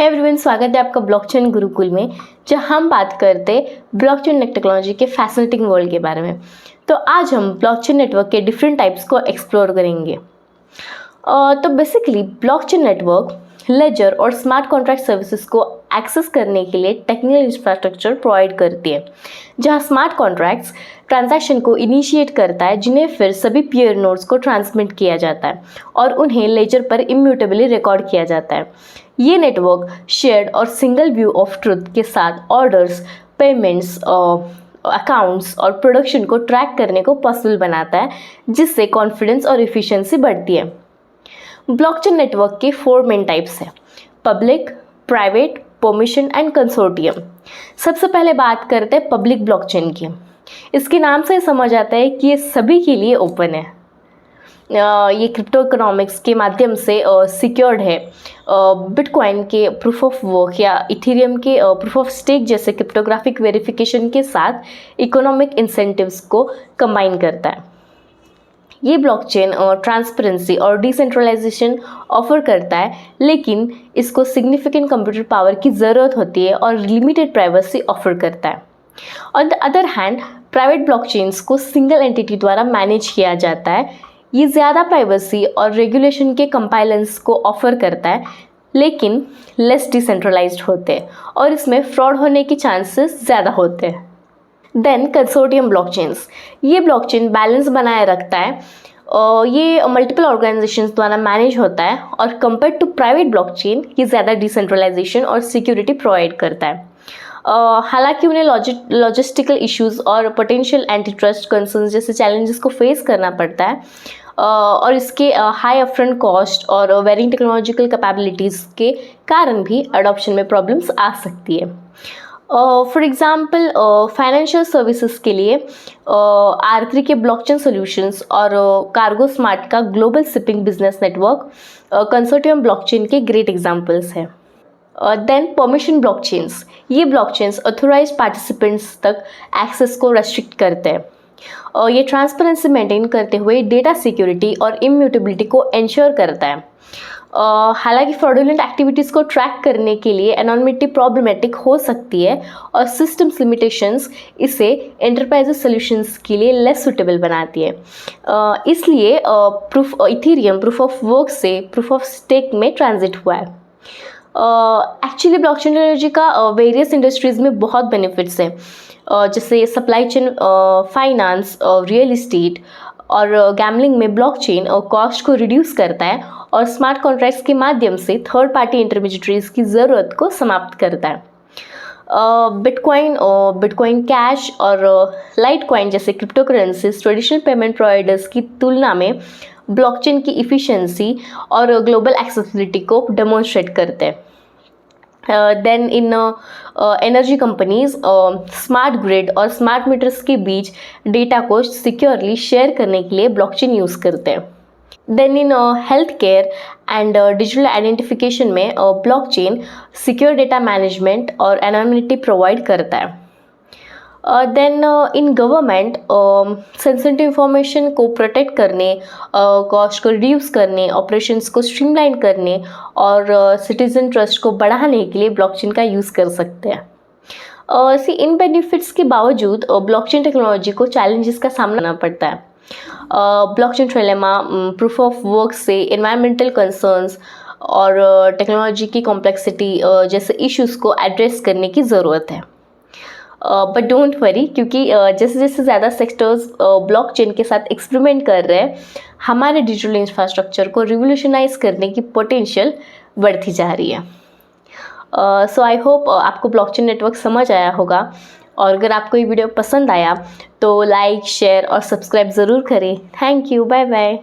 Hey everyone, स्वागत है आपका ब्लॉकचेन गुरुकुल में, जहां हम बात करते ब्लॉकचेन टेक्नोलॉजी के फैसिनेटिंग वर्ल्ड के बारे में। तो आज हम ब्लॉकचेन नेटवर्क के डिफरेंट टाइप्स को एक्सप्लोर करेंगे। तो बेसिकली ब्लॉकचेन नेटवर्क लेजर और स्मार्ट कॉन्ट्रैक्ट सर्विसेज को एक्सेस करने के लिए टेक्निकल इंफ्रास्ट्रक्चर प्रोवाइड करती है, जहां स्मार्ट कॉन्ट्रैक्ट्स ट्रांजैक्शन को इनिशिएट करता है, जिन्हें फिर सभी पीयर नोड्स को ट्रांसमिट किया जाता है और उन्हें लेजर पर इम्यूटेबली रिकॉर्ड किया जाता है। ये नेटवर्क शेयर्ड और सिंगल व्यू ऑफ ट्रुथ के साथ ऑर्डर्स, पेमेंट्स, अकाउंट्स और प्रोडक्शन को ट्रैक करने को पॉसिबल बनाता है, जिससे कॉन्फिडेंस और एफिशिएंसी बढ़ती है। ब्लॉकचेन नेटवर्क के 4 मेन टाइप्स हैं: public, private, permission and consortium. सबसे पहले बात करते हैं पब्लिक ब्लॉकचेन की। इसके नाम से समझ आता है कि ये सभी के लिए ओपन है। ये क्रिप्टो इकोनॉमिक्स के माध्यम से सिक्योर्ड है। बिटकॉइन के प्रूफ ऑफ वर्क या इथेरियम के प्रूफ ऑफ स्टेक जैसे क्रिप्टोग्राफिक वेरिफिकेशन के साथ इकोनॉमिक इंसेंटिव्स को कंबाइन करता है। ये ब्लॉकचेन ट्रांसपेरेंसी और डिसेंट्रलाइजेशन ऑफर करता है, लेकिन इसको सिग्निफिकेंट कंप्यूटर पावर की ज़रूरत होती है और लिमिटेड प्राइवेसी ऑफर करता है। On the other hand, private blockchains को सिंगल एंटिटी द्वारा मैनेज किया जाता है। ये ज़्यादा प्राइवेसी और रेगुलेशन के कंपाइलेंस को ऑफर करता है, लेकिन लेस डिसेंट्रलाइज्ड होते हैं और इसमें फ्रॉड होने के चांसेस ज़्यादा होते हैं। Then consortium blockchains. ये ब्लॉकचेन बैलेंस बनाए रखता है। ये मल्टीपल ऑर्गेनाइजेशंस द्वारा मैनेज होता है और कंपेयर टू प्राइवेट ब्लॉकचेन ये ज़्यादा डिसेंट्रलाइजेशन और सिक्योरिटी प्रोवाइड करता है। हालांकि उन्हें लॉजिस्टिकल इश्यूज और पोटेंशियल एंटी ट्रस्ट कंसर्न्स जैसे चैलेंजेस को फेस करना पड़ता है, और इसके हाई अपफ्रंट कॉस्ट और वेरिंग टेक्नोलॉजिकल कैपेबिलिटीज़ के कारण भी अडॉप्शन में प्रॉब्लम्स आ सकती है। फॉर एग्जांपल, फाइनेंशियल सर्विसेज के लिए R3 के ब्लॉकचेन सॉल्यूशंस और कार्गो स्मार्ट का global shipping business network consortium blockchain के ग्रेट एग्जांपल्स हैं। Then permission blockchains. ये ब्लॉकचेन्स ऑथोराइज्ड पार्टिसिपेंट्स तक एक्सेस को रेस्ट्रिक्ट करते हैं। ये ट्रांसपेरेंसी मेंटेन करते हुए डेटा सिक्योरिटी और इम्यूटेबिलिटी को इंश्योर करता है। हालांकि फ्रॉडुलेंट एक्टिविटीज़ को ट्रैक करने के लिए एनोनिमिटी प्रॉब्लमेटिक हो सकती है और सिस्टम्स लिमिटेशंस इसे एंटरप्राइज सॉल्यूशंस के लिए लेस सूटेबल बनाती है। इसलिए इथेरियम प्रूफ ऑफ वर्क से प्रूफ ऑफ स्टेक में ट्रांजिट हुआ है। एक्चुअली ब्लॉकचेन टेक्नोलॉजी का वेरियस इंडस्ट्रीज़ में बहुत बेनिफिट्स हैं, जैसे supply chain, finance, real estate और गैमलिंग में ब्लॉकचेन कॉस्ट को रिड्यूस करता है और स्मार्ट कॉन्ट्रैक्ट्स के माध्यम से थर्ड पार्टी इंटरमीडिएटरीज की ज़रूरत को समाप्त करता है। बिटकॉइन कैश और लाइट कॉइन जैसे crypto currencies traditional payment providers की तुलना में ब्लॉकचेन की इफ़िशियंसी और ग्लोबल एक्सेसिबिलिटी को डेमोन्स्ट्रेट करते हैं। Then in energy companies smart grid और स्मार्ट मीटर्स के बीच डेटा को सिक्योरली शेयर करने के लिए ब्लॉकचेन यूज़ करते हैं। Then in health care and digital identification में ब्लॉकचेन सिक्योर डेटा मैनेजमेंट और एनोनिमिटी प्रोवाइड करता है। Then in government sensitive information को प्रोटेक्ट करने, कॉस्ट को रिड्यूस करने, ऑपरेशंस को स्ट्रीमलाइन करने और सिटीजन ट्रस्ट को बढ़ाने के लिए ब्लॉकचेन का यूज़ कर सकते हैं। इन बेनिफिट्स के बावजूद ब्लॉकचेन टेक्नोलॉजी को चैलेंजेस का सामना करना पड़ता है। ब्लॉकचेन ट्रिलेमा, प्रूफ ऑफ वर्क से एनवायरमेंटल कंसर्न्स और टेक्नोलॉजी की कॉम्प्लेक्सिटी जैसे इश्यूज़ को एड्रेस करने की ज़रूरत है। बट डोंट वरी, क्योंकि जैसे जैसे ज़्यादा सेक्टर्स ब्लॉकचेन के साथ एक्सपेरिमेंट कर रहे हैं, हमारे डिजिटल इंफ्रास्ट्रक्चर को रिवोल्यूशनाइज करने की पोटेंशियल बढ़ती जा रही है। सो आई होप आपको ब्लॉकचेन नेटवर्क समझ आया होगा, और अगर आपको ये वीडियो पसंद आया तो लाइक, शेयर और सब्सक्राइब ज़रूर करें। Thank you, bye bye.